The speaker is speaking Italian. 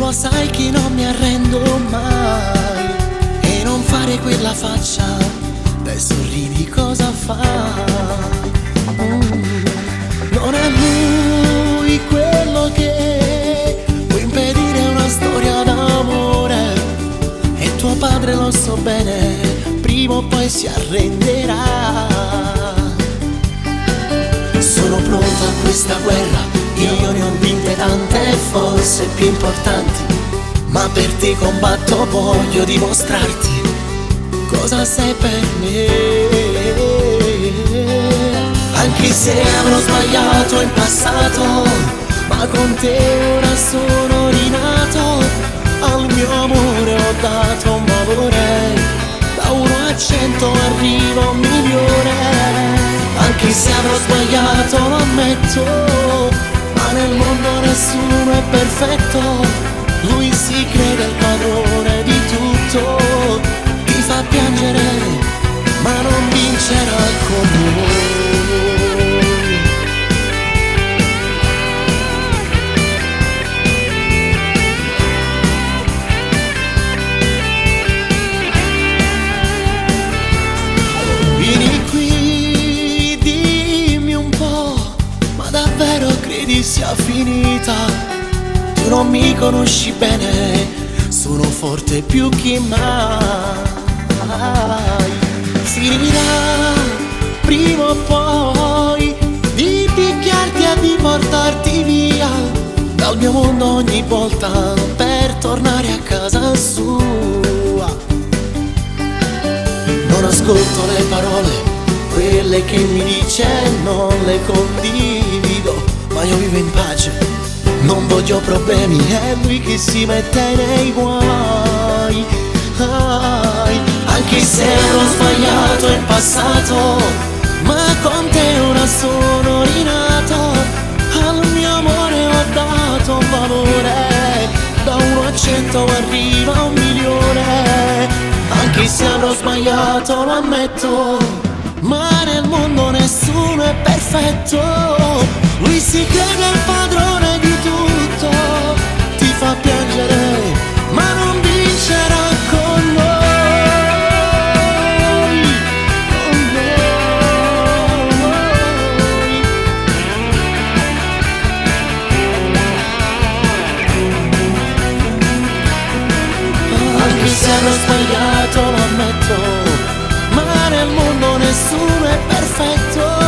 lo sai che non mi arrendo mai. E non fare quella faccia, dai sorridi cosa fai? Non è lui quello che può impedire una storia d'amore. E tuo padre, lo so bene, prima o poi si arrenderà. Sono pronto a questa guerra, io ne ho vinte tante, forse più importanti, ma per te combatto, voglio dimostrarti cosa sei per me. Anche se avrò sbagliato in passato, ma con te ora sono rinato. Al mio amore ho dato un valore, da 1 a 100 arrivo a 1.000.000. Anche se avrò sbagliato lo ammetto, ma nel mondo nessuno è perfetto. Lui si crede il padrone di tutto, ti fa piangere ma non vincerà con noi. Vieni qui, dimmi un po', ma davvero credi sia finita? Tu non mi conosci bene, sono forte più che mai. Finirà prima o poi di picchiarti e di portarti via dal mio mondo ogni volta per tornare a casa sua. Non ascolto le parole, quelle che mi dice non le condivido, ma io vivo in pace, non voglio problemi, è lui che si mette nei guai. Anche se ero sbagliato in passato, ma con te ora sono rinato. Al mio amore ho dato un valore, da 1 a 100 arriva a 1.000.000. Anche se avrò sbagliato lo ammetto, ma nel mondo nessuno è perfetto. Lui si crede il padrone di tutto, ti fa piangere ma non vincerà con noi. Anche se avrò sbagliato lo ammetto, ma nel mondo nessuno è perfetto.